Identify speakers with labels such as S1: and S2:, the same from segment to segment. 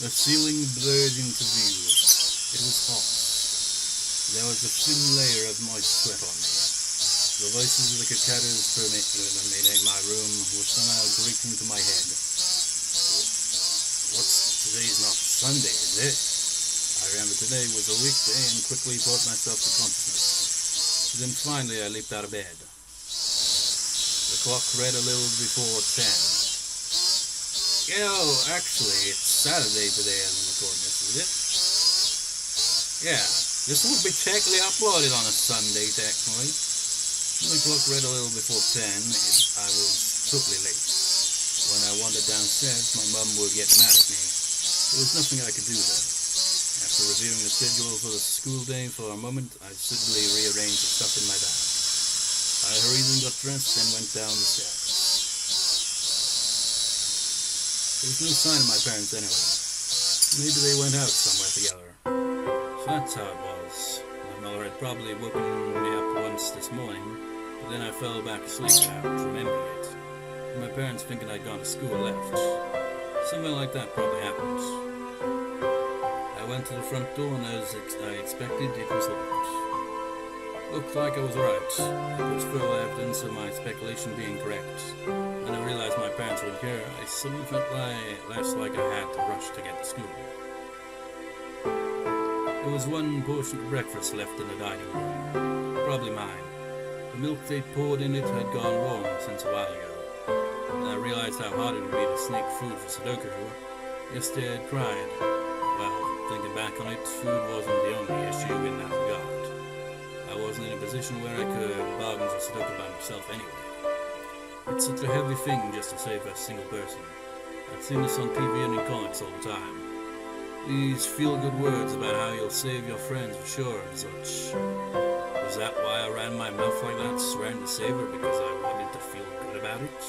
S1: The ceiling blurred into view. It was hot. There was a thin layer of moist sweat on me. The voices of the cicadas permeating my room were somehow grating to my head. Today's not Sunday, is it? I remember today was a weekday and quickly brought myself to consciousness. Then finally I leaped out of bed. The clock read a little before 10. Actually, it's Saturday today I'm recording this, is it? Yeah, this will be technically uploaded on a Sunday, technically. When the clock read a little before 10, I was totally late. When I wandered downstairs, my mum would get mad at me. There was nothing I could do though. After reviewing the schedule for the school day for a moment, I suddenly rearranged the stuff in my bag. I hurriedly got dressed and went down the stairs. There was no sign of my parents anyway. Maybe they went out somewhere together. So that's how it was. My mother had probably woken me up once this morning, but then I fell back asleep without remembering it. And my parents thinking I'd gone to school left. Something like that probably happened. I went to the front door and as I expected, it was locked. Looked like I was right. It was further evidence of my speculation being correct. When I realized my parents weren't here, I suddenly felt less like I had to rush to get to school. There was one portion of breakfast left in the dining room. Probably mine. The milk they poured in it had gone warm since a while ago. When I realized how hard it would be to sneak food for Satoko, yesterday I had cried. Well, thinking back on it, food wasn't the only issue in that regard. I wasn't in a position where I could bargain for Satoko by myself anyway. It's such a heavy thing just to save a single person. I've seen this on TV and in comics all the time. These feel-good words about how you'll save your friends for sure and such. Was that why I ran my mouth like that, swearing to save her because I wanted to feel good about it?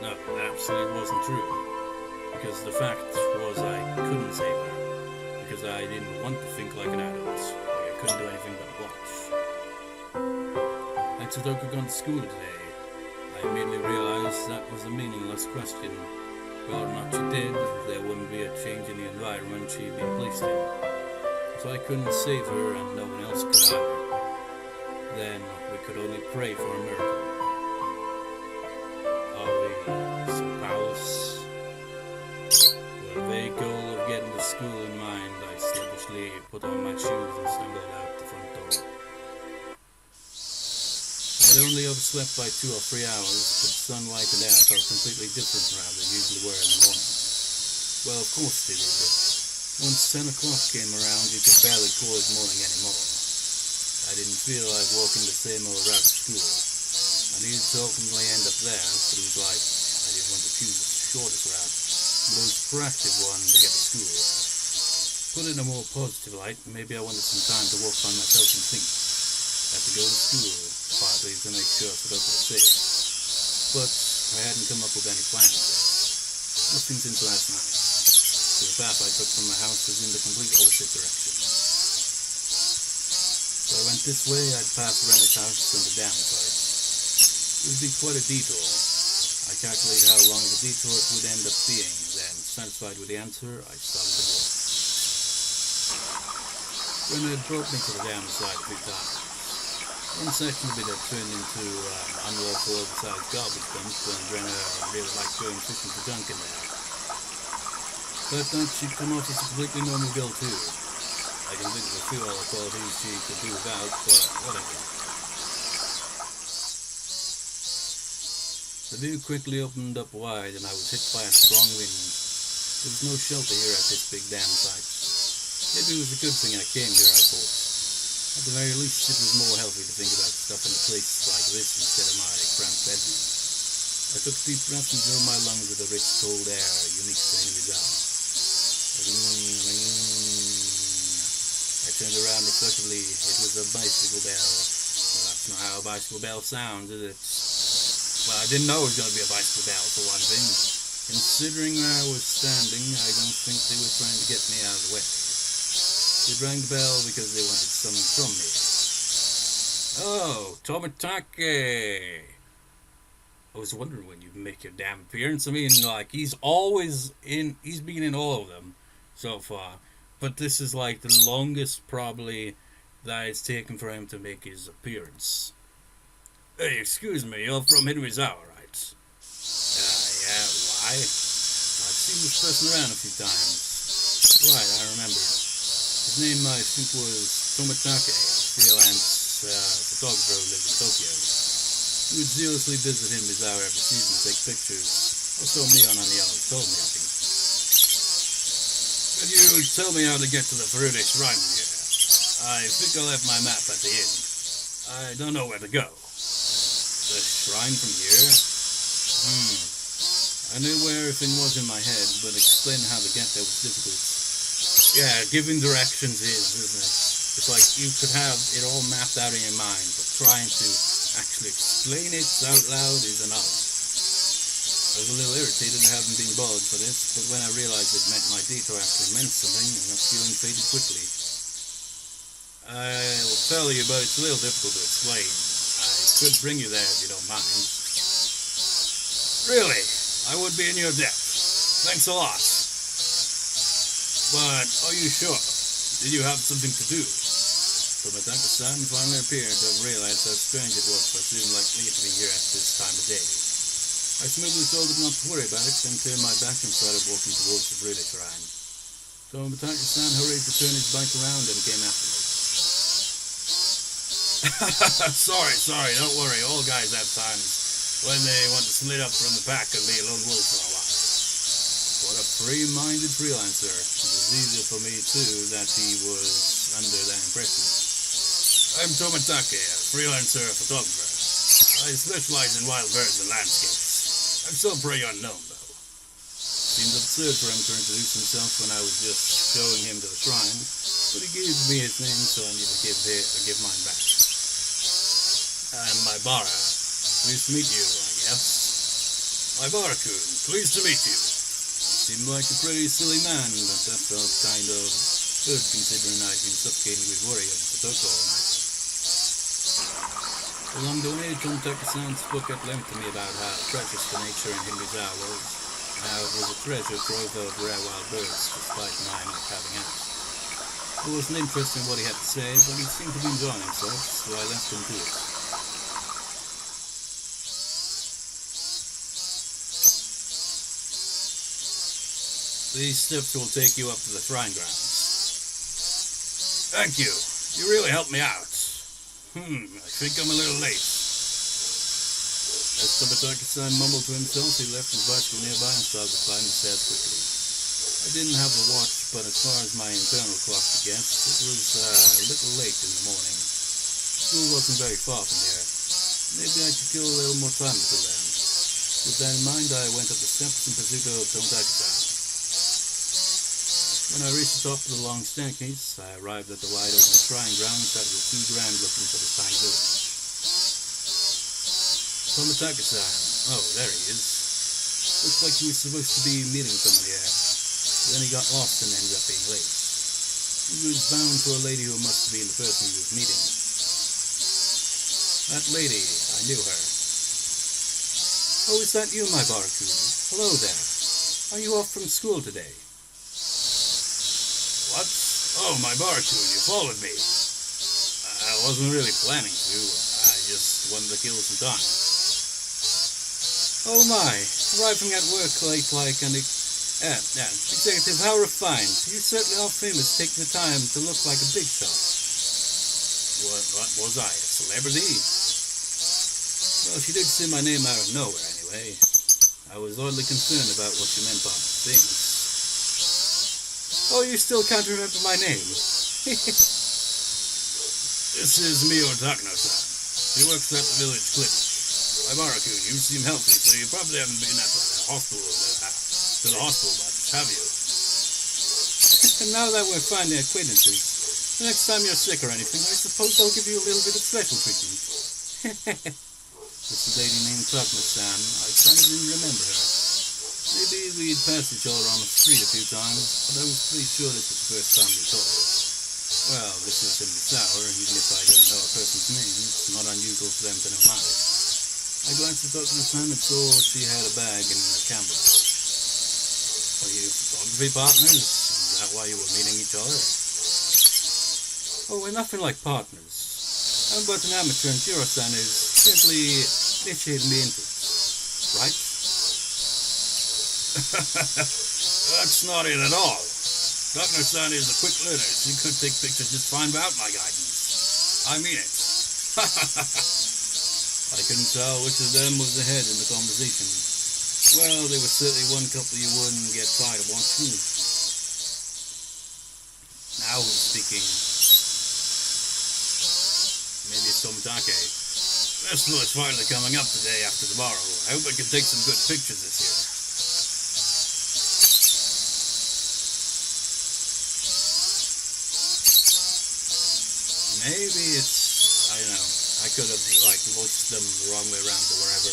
S1: No, that absolutely wasn't true. Because the fact was I couldn't save her. Because I didn't want to think like an adult. Like I couldn't do anything but watch. Had Satoko gone to school today? I immediately realized that was a meaningless question. Whether or not she did, there wouldn't be a change in the environment she'd been placed in. So I couldn't save her and no one else could either. Then we could only pray for a miracle. Are we so powerless? With a vague goal of getting to school in mind, I sluggishly put on my shoes and stumbled out the front door. I'd only overslept by 2 or 3 hours, but sunlight and air felt completely different from how they usually were in the morning. Well, of course they did, but once 10 o'clock came around, you could barely call it morning anymore. I didn't feel like walking the same old route to school. I needed to ultimately end up there, but it was like I didn't want to choose the shortest route, the most proactive one to get to school. Put it in a more positive light, maybe I wanted some time to walk by myself and think. I had to go to school, partly to make sure Satoko was safe. But I hadn't come up with any plans yet. Nothing since last night. So the path I took from my house was in the complete opposite direction. So I went this way, I'd pass Rena's house and the dam site. It would be quite a detour. I calculated how long the detour it would end up being, then satisfied with the answer, I started to walk. Rena had brought me to the dam site a few times. One section of it had turned into an unlawful oversized garbage dump, and Rena really liked going fishing for junk in there. But that she'd come off as a completely normal girl too. I can think of a few other qualities she could do without, but whatever. The view quickly opened up wide and I was hit by a strong wind. There was no shelter here at this big dam site. Maybe it was a good thing I came here, I thought. At the very least, it was more healthy to think about stuff in a place like this instead of my cramped bedroom. I took deep breaths and filled my lungs with the rich, cold air unique to Enemy's Island. I turned around reflectively. It was a bicycle bell. Well, that's not how a bicycle bell sounds, is it? Well, I didn't know it was going to be a bicycle bell, for one thing. Considering where I was standing, I don't think they were trying to get me out of the way. They rang the bell because they wanted something from me. Oh, Tomitake! I was wondering when you'd make your damn appearance. I mean, like, he's been in all of them. so far. But this is like the longest probably that it's taken for him to make his appearance. Hey, excuse me, you're from Higurashi, right? Yeah, why? I've seen this person around a few times. Right, I remember. His name, I think, was Tomitake, a freelance photographer who lived in Tokyo. We would zealously visit him every season to take pictures. Also, Mion on the island told me, I think. Could you tell me how to get to the Furude shrine from here? I think I left my map at the inn. I don't know where to go. The shrine from here? I knew where everything was in my head, but explaining how to get there was difficult. Yeah, giving directions is, isn't it? It's like you could have it all mapped out in your mind, but trying to actually explain it out loud is another. I was a little irritated at having been bothered for this, but when I realized it meant my detour actually meant something, that feeling faded quickly. I'll tell you, but it's a little difficult to explain. I could bring you there if you don't mind. Really? I would be in your debt. Thanks a lot. But are you sure? Did you have something to do? Tomitake-san finally appeared to have realized how strange it was for a student like me to be here at this time of day. I smoothly told him not to worry about it, then turned my back and started walking towards the Furude shrine. Tomitake-san hurried to turn his bike around and came after me. Sorry, don't worry. All guys have times when they want to split up from the pack and be a lone wolf for a while. What a free-minded freelancer. It was easier for me, too, that he was under that impression. I'm Tomitake, a freelancer photographer. I specialize in wild birds and landscapes. I'm still pretty unknown, though. It seemed absurd for him to introduce himself when I was just showing him to the shrine, but he gave me his name, so I need to give mine back. I'm Maibara. Pleased to meet you, I guess. Maibara-kun, pleased to meet you. Seemed like a pretty silly man, but that felt kind of good considering I'd been suffocating with worry over Satoko all night. Along the way, Tomitake-san spoke at length to me about how precious the nature in Higurashi was, how it was a treasure trove of rare wild birds, despite my not having out. It wasn't interesting what he had to say, but he seemed to be enjoying himself, so I left him to it. These steps will take you up to the shrine grounds. Thank you. You really helped me out. I think I'm a little late. As Tomitake-san mumbled to himself, he left his bicycle nearby and started to climb the stairs quickly. I didn't have a watch, but as far as my internal clock suggests, it was a little late in the morning. School wasn't very far from here. Maybe I should kill a little more time until then. With that in mind, I went up the steps in pursuit of Tomitake-san. When I reached the top of the long staircase, I arrived at the wide-open shrine grounds that were too grand looking for this tiny village. Tomitake-san. Oh, there he is. Looks like he was supposed to be meeting someone here. Then he got lost and ended up being late. He was bound for a lady who must have been the person he was meeting. That lady, I knew her. Oh, is that you, Maibara-kun? Hello there. Are you off from school today? What? Oh, Maibara-kun, you followed me. I wasn't really planning to. I just wanted to kill some time. Oh my, arriving at work late like an executive, how refined. You certainly are famous taking the time to look like a big shot. What was I, a celebrity? Well, she did say my name out of nowhere anyway. I was oddly concerned about what she meant by things. Oh, you still can't remember my name. This is Mio Takano-san. She works at the village clinic. Maibara-kun, you seem healthy, so you probably haven't been at the hospital much, have you? And now that we're finally acquaintances, the next time you're sick or anything, I suppose I'll give you a little bit of special treatment. This lady named Takano-san, I kind of didn't remember her. Maybe we'd passed each other on the street a few times, but I was pretty sure this was the first time we talked. Well, this is in the sour, even if I don't know a person's name, it's not unusual for them to know mine. I glanced at Takano-san and saw she had a bag and a camera. Are you photography partners? Is that why you were meeting each other? Oh, we're nothing like partners. I'm but an amateur and Jiro-san is simply initiating me into it. Right? That's not it at all. Takano-san is a quick learner. She could take pictures just fine without my guidance. I mean it. I couldn't tell which of them was the head in the conversation. Well, there was certainly one couple you wouldn't get tired of watching. Now who's speaking? Maybe it's Tomitake. Festival is finally coming up today after tomorrow. I hope I can take some good pictures this year. Maybe it's, I don't know, I could have mushed them the wrong way around or wherever.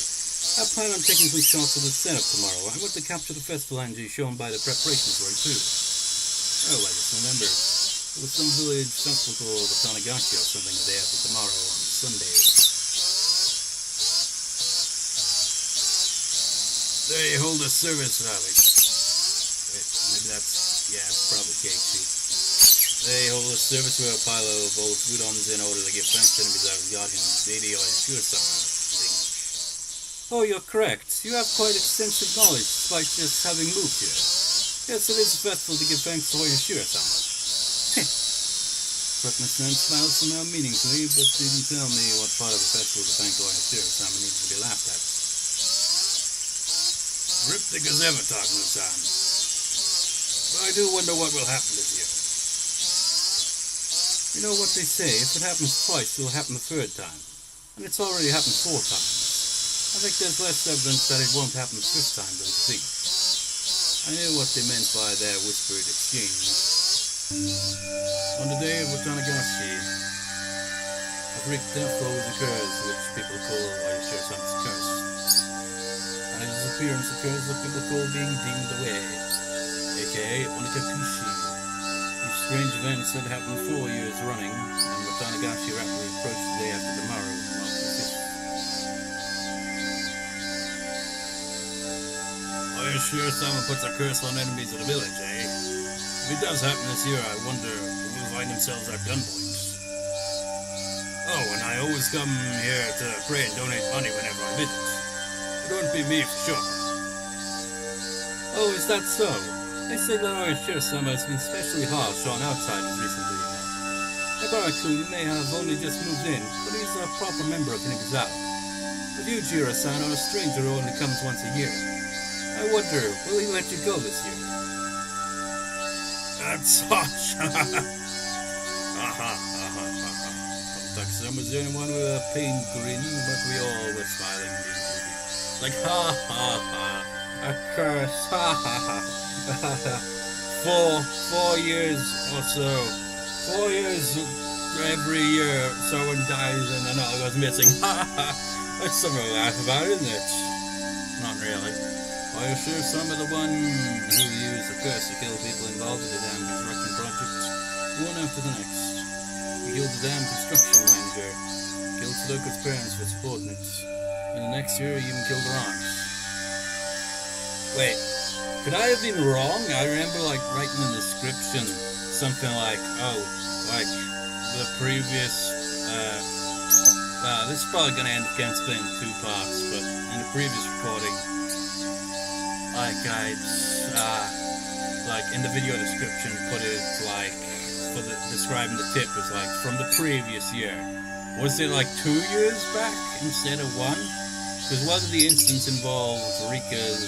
S1: I plan on taking some shots of the setup tomorrow. I want to capture the festival energy shown by the preparations for it too. Oh, I just remember. There was some village festival called the Tatarigoroshi or something the day after tomorrow on Sunday. They hold a service rally. Maybe that's, yeah, it's probably Keiichi. They hold a service where a pile of old udons in order to give thanks to enemies of guardian lady Oyashiro-Sama. Oh, you're correct. You have quite extensive knowledge despite just having moved here. Yes, it is a festival to give thanks to Oyashiro-Sama. Takano-san smiled somehow meaningfully, but didn't tell me what part of the festival to thank Oyashiro-Sama needs to be laughed at. Cryptic as ever, Takano-san. But I do wonder what will happen this year. You know what they say, if it happens twice, it will happen the third time. And it's already happened 4 times. I think there's less evidence that it won't happen the 5th time, don't you think? I knew what they meant by their whispered exchange. On the day of Tatarigoroshi, a freak death always occurs, which people call Oyashiro-Sama's curse. And his disappearance occurs what people call being deemed away, aka Onikakushi. These strange events had happened 4 years running, and Tatarigoroshi rapidly approached the day after tomorrow, March the 5th. Oyashiro-Sama puts a curse on enemies of the village, eh? If it does happen this year, I wonder who will find themselves at gunpoint. Oh, and I always come here to pray and donate money whenever I visit. It won't be me for sure. Oh, is that so? They say that Oyashiro-Sama has been especially harsh on outsiders recently. Higurashi may have only just moved in, but he's a proper member of Higurashi. But you, Jiro-san, are a stranger who only comes once a year. I wonder, will he let you go this year? That's harsh. Takano was the only one with a pain grin, but we all were smiling. Like, ha ha ha, a curse, ha ha ha. 4 years or so. 4 years every year someone dies and another goes missing. Ha ha. That's something to laugh about, isn't it? Not really. Oyashiro-Sama, the one who used the curse to kill people involved in the dam construction project, one after the next. He killed the dam construction manager, killed Satoko's parents for supporting it, and the next year he even killed her aunt. Wait, could I have been wrong? I remember writing in the description something like, the previous, this is probably going to end up getting split into 2 parts, but in the previous recording, in the video description, put it describing the tip as from the previous year. Was it 2 years back instead of 1? Because one of the incidents involved Rika's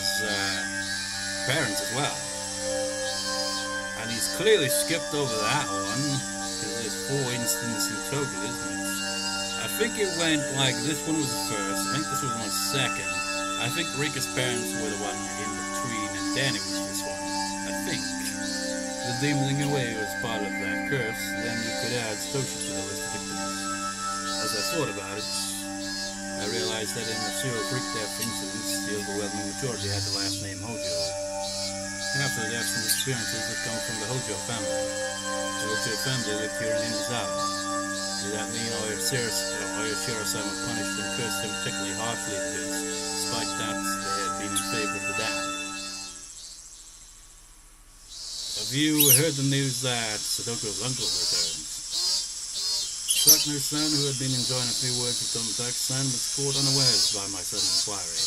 S1: parents as well. And he's clearly skipped over that one, because there's 4 incidents in total, isn't it? I think it went this one was the first, I think this was the second. I think Rika's parents were the one in between, and then it was this one. I think. The demoning away was part of that curse, then you could add Satoshi to the list of victims. As I thought about it, I realized that in the serial freak death incidents, the overwhelming majority had the last name Hojo. Half of the deaths and disappearances had come from the Hojo family. The Hojo family lived here in Higurashi. Did that mean Oyashiro-Sama punished and cursed them particularly harshly because, despite that, they had been in favor of the dam? A you heard the news that Satoko's uncle returns? Takano-san, who had been enjoying a few words with Tomitake-san, was caught unawares by my sudden inquiry.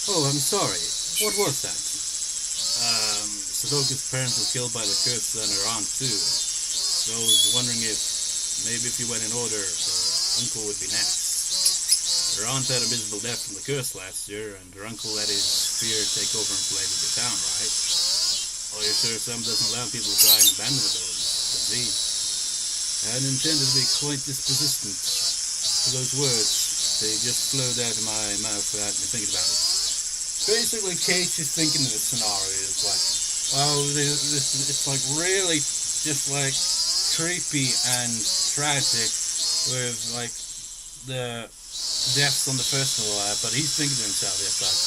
S1: Oh, I'm sorry. What was that? Satoko's parents were killed by the curse and her aunt too. So I was wondering if you went in order, her uncle would be next. Her aunt had a miserable death from the curse last year, and her uncle let his fear take over and fled into town, right? Oyashiro-Sama doesn't allow people to try and abandon the village, does he? I hadn't intended to be quite this persistent. For those words, they just flowed out of my mouth without me thinking about it. Basically, Keiichi is thinking of the scenario is like, well, it's like really just like creepy and tragic with like the deaths on the festival, but he's thinking to himself, it's like,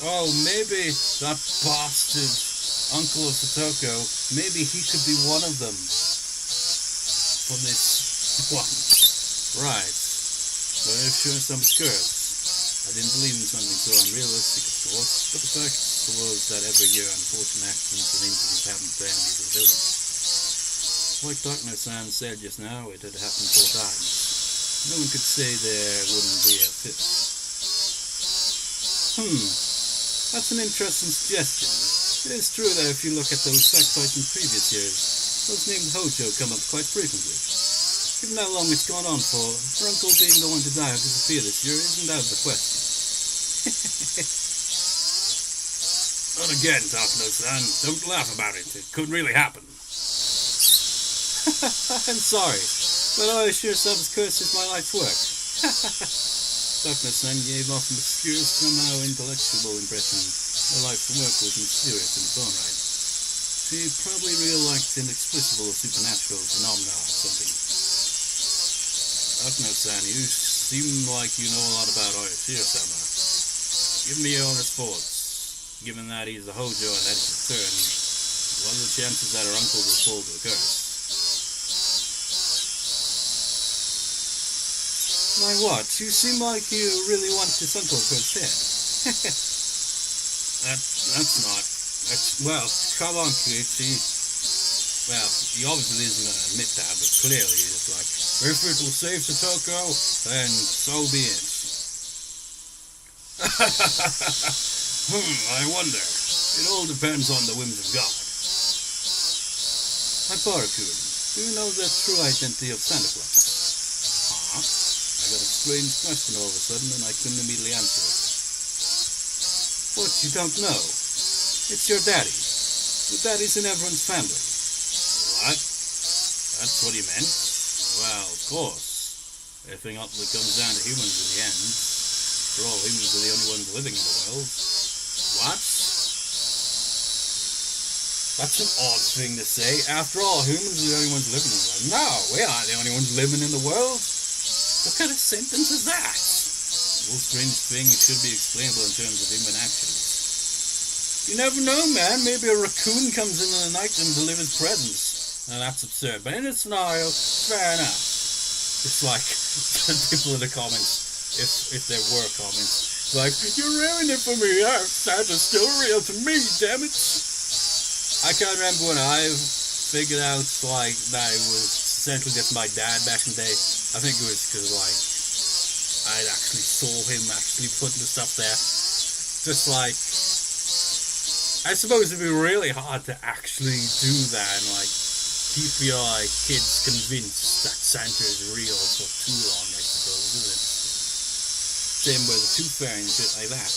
S1: oh, maybe that bastard uncle of Satoko, maybe he could be one of them for this one. Right. But if sure some curse. I didn't believe in something so unrealistic, of course, but the fact was that every year unfortunate accidents and incidents happened to enemies of the village. Like Takano-san said just now, it had happened 4 times. No one could say there wouldn't be a 5th. That's an interesting suggestion. It is true that if you look at those factoids in previous years, those named Hojo come up quite frequently. Given how long it's gone on for, her uncle being the one to die or disappear this year isn't out of the question. Not again, Takano-san. Don't laugh about it. It could really happen. I'm sorry, but Oyashiro-Sama's curse is my life's work. Takano-san gave off a mysterious, somehow intellectual impression. Her life's work was mysterious in its own right. She probably really liked inexplicable supernatural phenomena or something. Takano-san, you seem like you know a lot about Oyashiro-Sama. Give me your honest thoughts. Given that he's the Hojo and that he's returned, what are the chances that her uncle will fall to the curse? My what? You seem like you really want this uncle to dead. Well, come on, Keiichi. Well, he obviously isn't going to admit that, but clearly it's like, if it will save Satoko, then so be it. I wonder. It all depends on the whims of God. Hyparo-kun, do you know the true identity of Santa Claus? Huh? I got a strange question all of a sudden and I couldn't immediately answer it. What, you don't know? It's your daddy. The daddy's in everyone's family. What? That's what he meant? Well, of course. Everything ultimately comes down to humans in the end. After all, humans are the only ones living in the world. What? That's an odd thing to say. After all, humans are the only ones living in the world. No, we aren't the only ones living in the world. What kind of sentence is that? All strange things should be explainable in terms of human actions. You never know, man. Maybe a raccoon comes in the night and delivers presents. Now that's absurd. But in this scenario, fair enough. It's like people in the comments, if there were comments, like, you ruined it for me. Santa's still real to me, damn it. I can't remember when I figured out like that it was essentially just my dad back in the day. I think it was because like I actually saw him actually putting the stuff there. Just like, I suppose it'd be really hard to actually do that and like keep your like kids convinced that Santa is real for too long, I suppose, isn't it? Same with the tooth fairy and shit like that.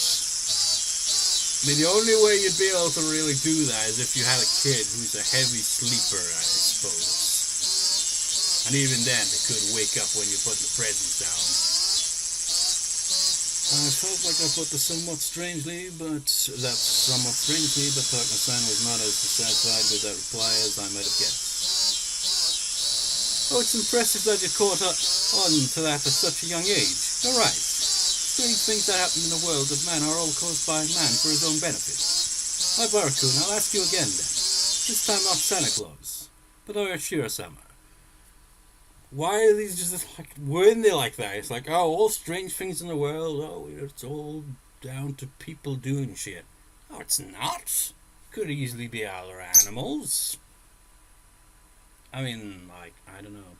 S1: I mean, the only way you'd be able to really do that is if you had a kid who's a heavy sleeper, I suppose. And even then, they could wake up when you put the presents down. I felt like I put this somewhat strangely, but Takano-san was not as satisfied with that reply as I might have guessed. Oh, it's impressive that you caught on to that at such a young age. You're right. Strange things that happen in the world of man are all caused by man for his own benefit. Hyparo-kun, I'll ask you again then. This time not Santa Claus, but Oyashiro-Sama. Why are these just like, weren't they like that? It's like, oh, all strange things in the world, oh, it's all down to people doing shit. Oh, it's not. Could easily be other animals. I mean, like, I don't know.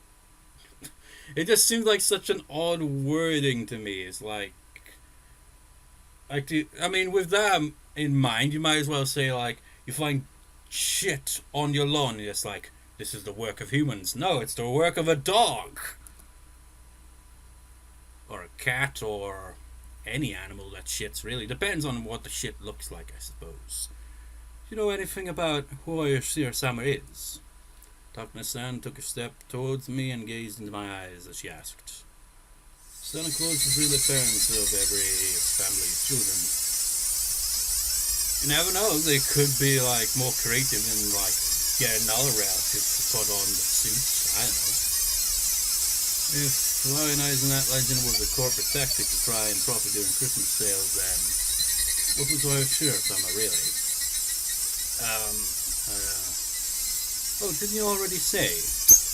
S1: It just seems like such an odd wording to me. It's like I mean, with that in mind, you might as well say, like, you find shit on your lawn, and it's like, this is the work of humans. No, it's the work of a dog. Or a cat, or any animal that shits, really. Depends on what the shit looks like, I suppose. Do you know anything about who Oyashiro-Sama is? Takano-san took a step towards me and gazed into my eyes as she asked. Santa Claus is really the parents of every family's children. You never know, they could be, like, more creative and, like, get another relative to put on the suit. I don't know. If lionizing that legend was a corporate tactic to try and profit during Christmas sales, then what was Oyashiro-Sama really? Oh, didn't you already say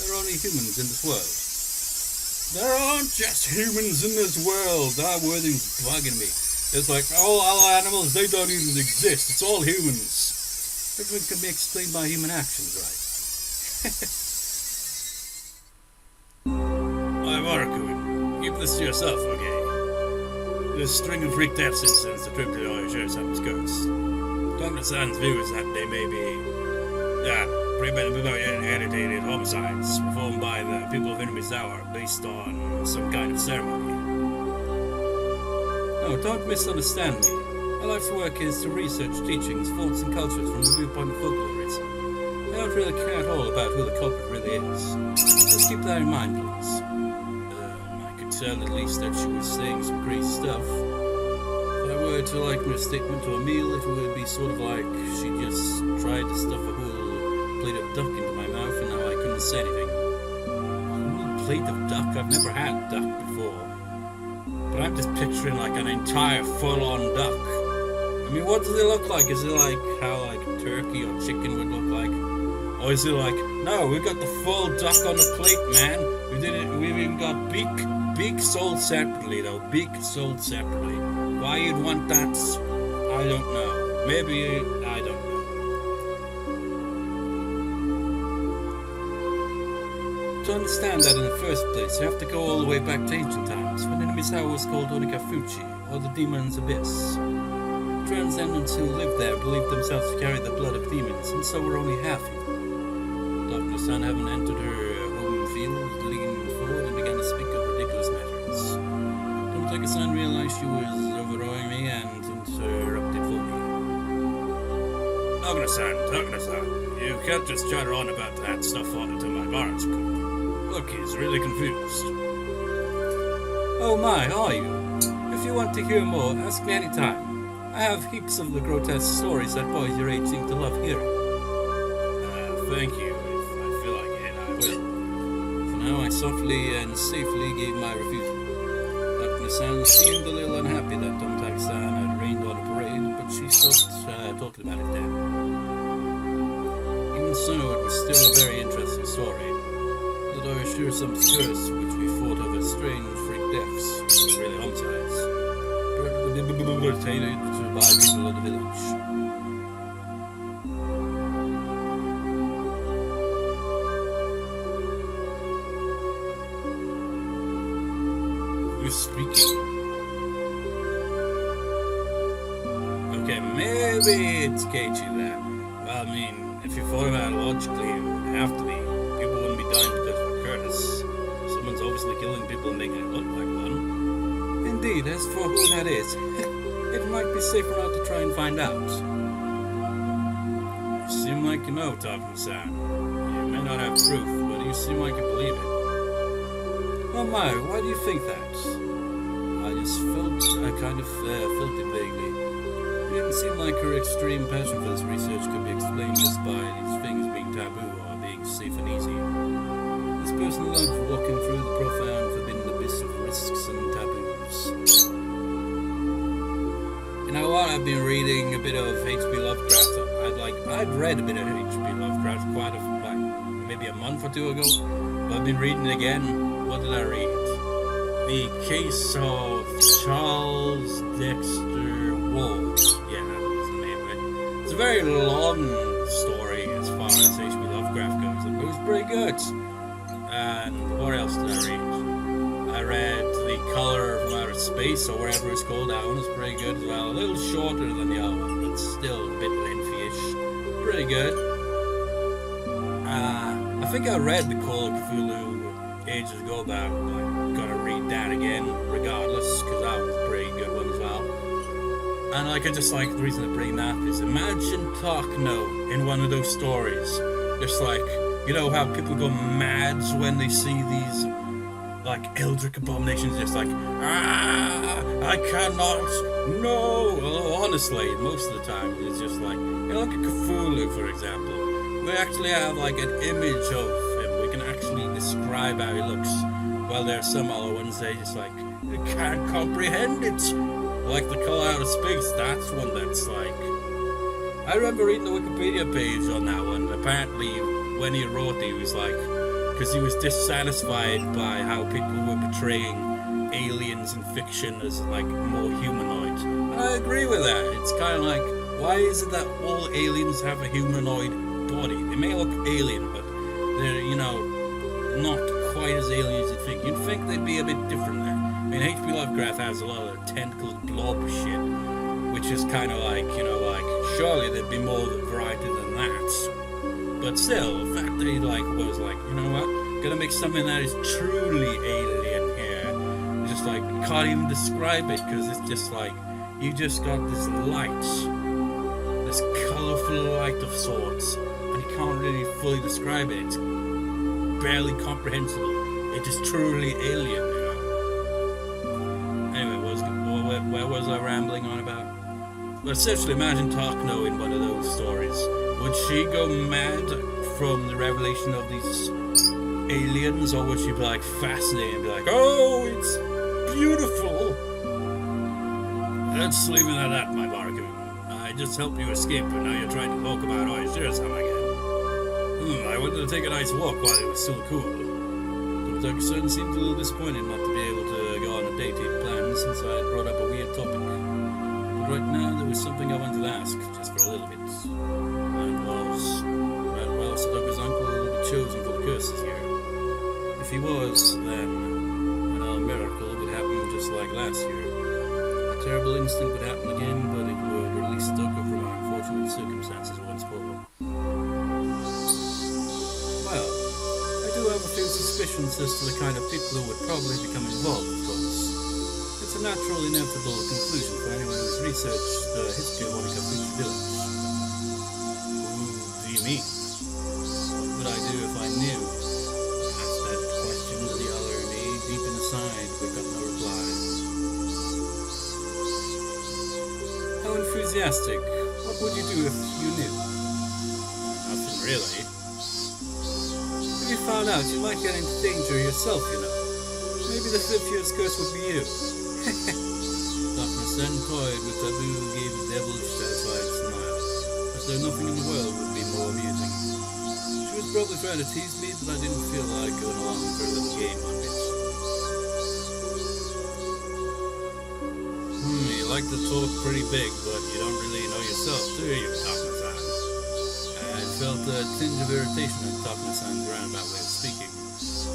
S1: there are only humans in this world? There aren't just humans in this world. That wording's bugging me. It's like, all other animals, they don't even exist. It's all humans. Everything can be explained by human actions, right? Hi, Maruku. Keep this to yourself, okay? This string of freak deaths incidents attributed to Oyashiro-Sama's curse. Takano-san's view is that they may be premeditated homicides performed by the people of Inamizawa based on some kind of ceremony. No, don't misunderstand me. My life's work is to research teachings, thoughts, and cultures from the viewpoint of folklorism. I don't really care at all about who the culprit really is. Just keep that in mind, please. I could tell at least that she was saying some crazy stuff. If I were to liken her statement to a meal, it would be sort of like she just tried to stuff a whole plate of duck into my mouth and now I couldn't say anything. A whole plate of duck? I've never had duck before. But I'm just picturing like an entire full-on duck. I mean, what does it look like? Is it like how like turkey or chicken would look like? Or is it like, no, we got the full duck on the plate, man. We've even got beak sold separately though. Beak sold separately. Why you'd want that, I don't know. Maybe, I don't know. To understand that in the first place, you have to go all the way back to ancient times, when Inamizawa was called Onikafuchi, or the Demon's Abyss. Transcendents who lived there believed themselves to carry the blood of demons, and so were only half human. Takano-san, having entered her home field, leaned forward and began to speak of ridiculous matters. Tomitake-san realized she was overawing me and interrupted for me. Takano-san, you can't just chatter on about that stuff until my bar's cooked. Look, he's really confused. Oh my, are you? If you want to hear more, ask me any time. I have heaps of the grotesque stories that boys your age seem to love hearing. Thank you. If I feel like it, I will. For now, I softly and safely gave my refusal. Takano-san seemed a little unhappy that Tomitake-san had rained on a parade, but she stopped talking about it then. Even so, it was still a very interesting story. That Oyashiro-Sama's curse, which we fought over strange freak deaths, was really homicides, perpetrated by people of the village. Who's speaking? Okay, maybe it's Keiichi then. Well, I mean, if you thought about it logically, it would have to be. People wouldn't be dying because of Curtis. Someone's obviously killing people and making it look like one. Indeed, as for who that is, it might be safer not to try and find out. You seem like you know, Takano-san. You may not have proof, but you seem like you believe it. Oh my, why do you think that? I just felt it vaguely. It didn't seem like her extreme passion for this research could be explained just by these things being taboo or being safe and easy. This person loved walking through the profound, forbidden abyss of risks and taboos. You know what? I've been reading a bit of H.P. Lovecraft. I'd read a bit of H.P. Lovecraft maybe a month or two ago. But I've been reading it again. What did I read? The Case of Charles Dexter Ward. Yeah, that was the name of it. It's a a very long story as far as H.P. Lovecraft goes, but it was pretty good. And what else did I read? I read The Color from Outer Space, or whatever it's called. That one was pretty good as well. A little shorter than the other one, but still a bit lengthy-ish. Pretty good. I think I read The Call of Cthulhu ages ago, but I'm gonna read that again regardless, because that was a pretty good one as well. And I just like, the reason I bring that is, imagine Takano in one of those stories. Just like, you know how people go mad when they see these like eldritch abominations, just like, I cannot, no. Although honestly, most of the time it's just like, you know, look at Cthulhu for example. We actually have like an image of him. We can actually describe how he looks. While there are some other ones they just like, you can't comprehend it. Like The Color Out of Space, that's one that's like, I remember reading the Wikipedia page on that one. Apparently when he wrote it, he was like, because he was dissatisfied by how people were portraying aliens in fiction as like more humanoid. And I agree with that. It's kind of like, why is it that all aliens have a humanoid body? They may look alien, but they're, you know, not quite as alien as you'd think. You'd think they'd be a bit different there. I mean, H.P. Lovecraft has a lot of tentacles, blob shit, which is kind of like, you know, like, surely there'd be more variety than that. But still, the fact that he like was like, you know what, gonna make something that is truly alien here, just like, can't even describe it, because it's just like, you just got this light, this colourful light of sorts, and you can't really fully describe it. It's barely comprehensible. It is truly alien, you know. Anyway, where was I rambling on about? Well, essentially, imagine Takano in one of those stories. Would she go mad from the revelation of these aliens, or would she be like fascinated and be like, oh, it's beautiful? Let's leave it at that, my bargain. I just helped you escape, and now you're trying to talk about Oyashiro-Sama again. I wanted to take a nice walk while it was still cool. Tomitake seemed a little disappointed not to be able to go on a date he'd planned, since I had brought up a weird topic. But right now, there was something I wanted to ask, just for a little bit. And was, well, Satoko's uncle will be chosen for the curses here. If he was, then a miracle would happen just like last year. A terrible incident would happen again, but it would release Satoko from our unfortunate circumstances once more. Well, I do have a few suspicions as to the kind of people who would probably become involved, of course. It's a natural, inevitable conclusion for anyone who's researched the history of Oyashiro village. Who do you mean? What would I do if I knew? I asked that question to the other me deep inside, but got no reply. How enthusiastic? What would you do if you knew? Nothing really. If you found out, you might get into danger yourself, you know. Maybe the 5th year's curse would be you. Darkness then toyed with Taboo, gave a devilish satisfied smile, as though nothing in the world would be more amusing. She was probably trying to tease me, but I didn't feel like going along for a little game on it. You like to talk pretty big, but you don't really know yourself, do you, Takano-san? I felt a tinge of irritation at Takano-san's roundabout way of speaking.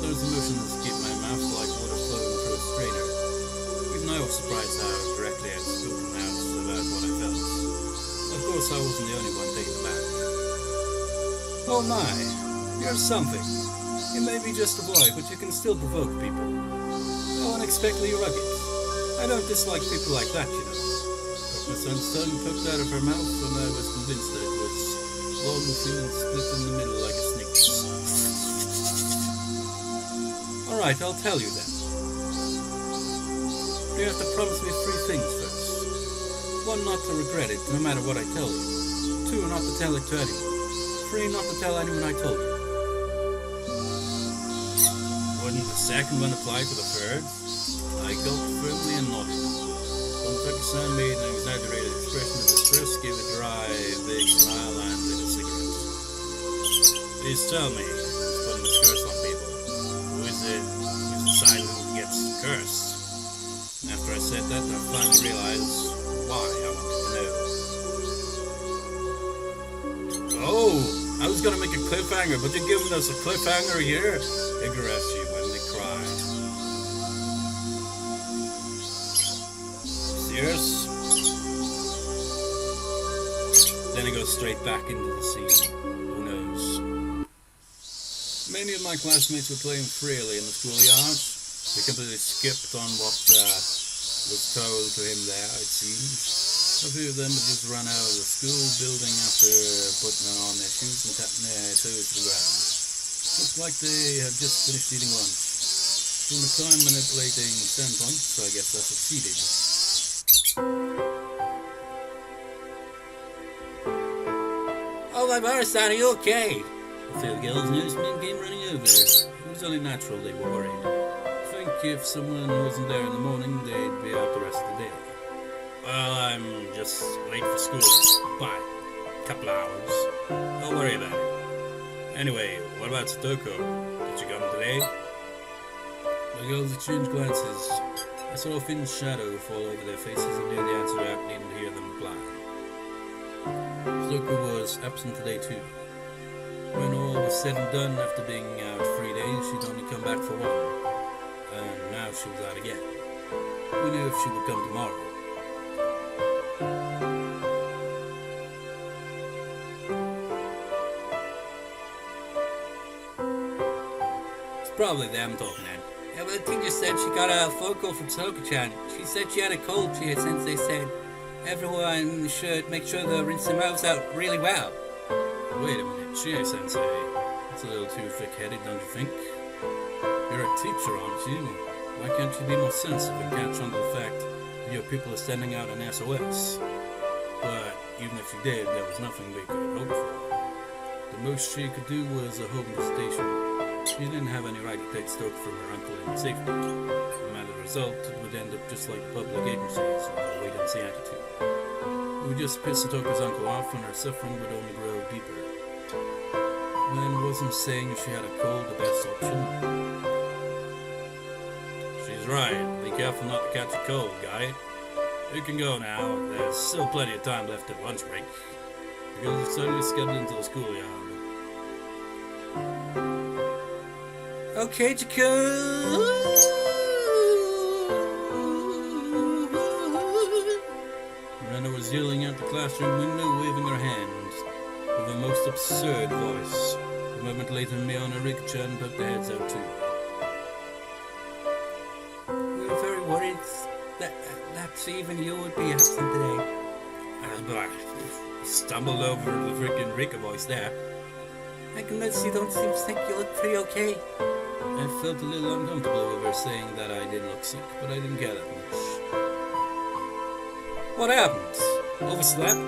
S1: Those emotions keep my mouth like water flowing through a strainer. Even I was surprised how directly I had spoken out about what I felt. Of course, I wasn't the only one taken aback. Oh my, you're something. You may be just a boy, but you can still provoke people. So unexpectedly rugged. I don't dislike people like that, you know. But my son's tongue poked out of her mouth, and I was convinced that it was long, thin, and split in the middle like a snake. Alright, I'll tell you then. You have to promise me 3 things first. 1, not to regret it, no matter what I tell you. 2, not to tell it to anyone. 3, not to tell anyone I told you. Wouldn't the second one apply to the third? I gulped firmly and nodded. Tomitake-san made an exaggerated expression of distress, gave a dry, vague smile, and lit a cigarette. Please tell me who's putting this curse on people. Who is it? Who's the sign who gets cursed? After I said that, I finally realized why I wanted to know. I was gonna make a cliffhanger, but you're giving us a cliffhanger here? Higurashi when they cry. Serious? Then he goes straight back into the sea. Who knows? Many of my classmates were playing freely in the schoolyard. They completely skipped on what was told to him there, it seems. A few of them had just run out of the school building after putting on their shoes and tapping their toes to the ground. Looked like they had just finished eating lunch. From a time manipulating standpoint, so I guess I succeeded. Oh, my Mara-san, are you okay? The two girls' newsmen came running over. It was only natural they were worried. I think if someone wasn't there in the morning, they'd be out the rest of the day. Well, I'm just late for school. Bye. Couple hours. Don't worry about it. Anyway, what about Satoko? Did she come today? The girls exchanged glances. I saw a thin shadow fall over their faces and knew the answer without needing to hear them reply. Satoko was absent today too. When all was said and done, after being out 3 days, she'd only come back for one. And now she was out again. Who knew if she would come tomorrow? It's probably them talking then. Yeah, but the teacher said she got a phone call from Satoko-chan. She said she had a cold. She had sensei said everyone should make sure to rinse their mouths out really well. Wait a minute, Chie-sensei. That's a little too thick-headed, don't you think? You're a teacher, aren't you? Why can't you be more sensitive and catch on to the fact that your people are sending out an SOS? But even if you did, there was nothing we could hope for. The most she could do was a home visitation. She didn't have any right to take stock from her uncle in safety. No matter the result, it would end up just like public agencies with a wait-and-see attitude. It would just piss Satoko's uncle off and her suffering would only grow deeper. Then wasn't saying she had a cold the best option? She's right. Be careful not to catch a cold, guy. You can go now. There's still plenty of time left at lunch break. The girls are suddenly scuttled into the schoolyard. Okay, Chico. Miranda was yelling out the classroom window, waving her hand with a most absurd voice. A moment later, Mio and Rika-chan poked their heads out too. We were very worried that even you would be absent today. I stumbled over the freaking Rika voice there. I can notice you don't seem sick. You look pretty okay. I felt a little uncomfortable over saying that I didn't look sick, but I didn't care that much. What happened? Overslept?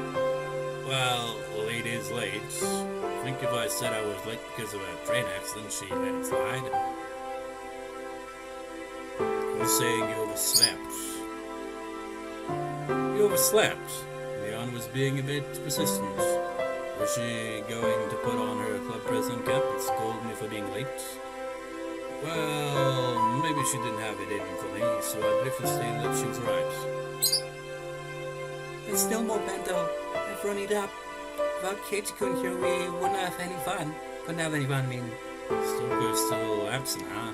S1: Well, late is late. I think if I said I was late because of a train accident, she'd let it slide. Who's saying you overslept? You overslept? Leon was being a bit persistent. Was she going to put on her club president cap and scold me for being late? Well, maybe she didn't have it in for me, so I briefly stated that she was right. There's still more bento. I've run it up. Without Keiichi here, we wouldn't have any fun. Couldn't have any fun, I mean. Stoker's still absent, huh?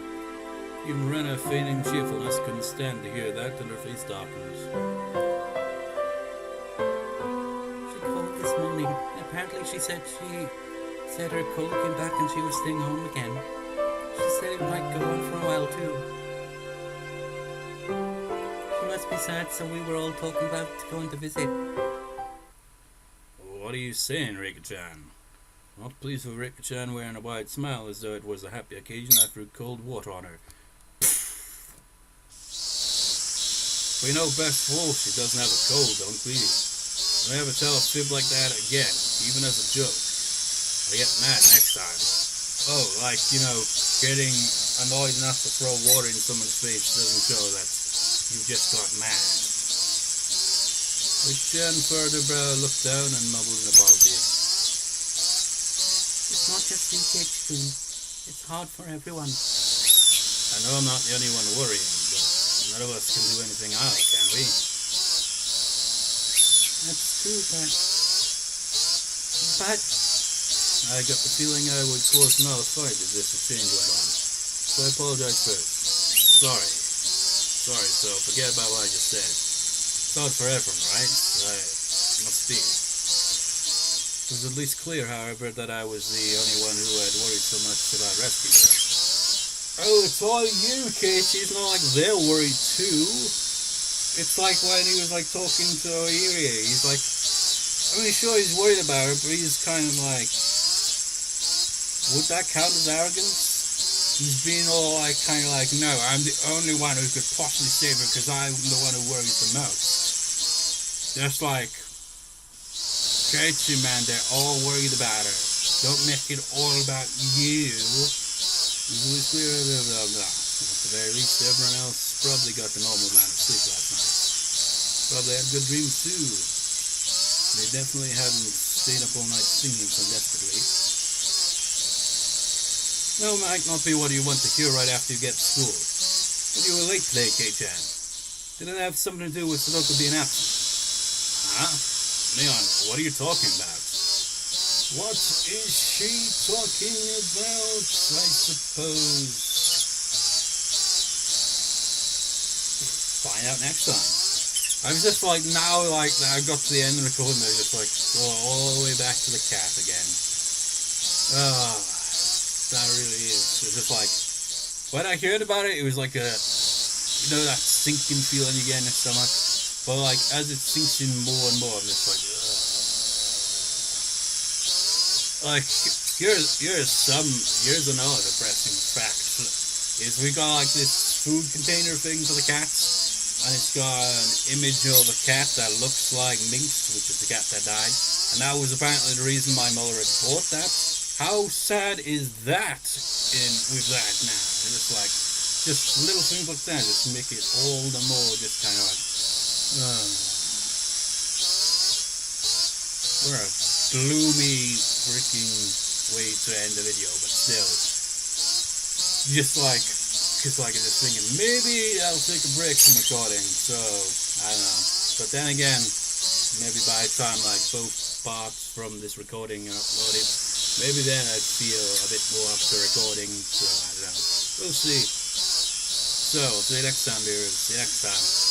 S1: Even Rena, feigning cheerfulness, couldn't stand to hear that, and her face darkened. She called this morning. Apparently she said her cold came back and she was staying home again. She said it might go on for a while too. She must be sad, so we were all talking about going to visit. What are you saying, Rika-chan? Not pleased with Rika-chan wearing a wide smile as though it was a happy occasion, I threw cold water on her. We know best for all she doesn't have a cold, don't we? Don't ever tell a fib like that again, even as a joke. I'll get mad next time. Oh, like, getting annoyed enough to throw water in someone's face doesn't show that you just got mad. Rika-chan further looked down and mumbled an apology. It's not just you, Keiichi. It's hard for everyone. I know I'm not the only one worrying, but none of us can do anything either, can we? That's true, but... I got the feeling I would cause another fight if this exchange went on. So I apologize first. Sorry, so forget about what I just said. Thought for everyone, right? Right. Must be. It was at least clear, however, that I was the only one who had worried so much about rescuing her. Oh, it's all you, Keiichi. It's not like they're worried too. It's like when he was like talking to Oyashiro. He's like, I mean, sure, he's worried about her, but he's kind of like, would that count as arrogance? He's being all like, kind of like, no, I'm the only one who could possibly save her because I'm the one who worries the most. Just like, Keiichi, man, they're all worried about her. Don't make it all about you. Usually clear, blah, blah, blah. At the very least, everyone else probably got the normal amount of sleep last night. Probably had good dreams too. They definitely hadn't stayed up all night singing so desperately. No, it might not be what you want to hear right after you get to school. But you were late today, Kei-chan. Did it have something to do with Satoko being absent? Huh? Leon, what are you talking about? What is she talking about, I suppose? Find out next time. I was just like, now, like, I got to the end of the recording, I just like, go all the way back to the cat again. That really is. It's just like, when I heard about it, it was like that sinking feeling you get in your stomach. But like, as it sinks in more and more, I'm just like, here's another depressing fact. Is we got like this food container thing for the cats. And it's got an image of a cat that looks like Minx, which is the cat that died. And that was apparently the reason my mother had bought that. How sad is that with that now? It's like, just little things like that just make it all the more just kind of like, what a gloomy freaking way to end the video, but still. Just like, because like I'm just thinking, maybe I'll take a break from recording, so, I don't know. But then again, maybe by the time like both parts from this recording are uploaded, maybe then I'd feel a bit more up to recording, so I don't know. We'll see. So, see you next time, viewers. See you next time.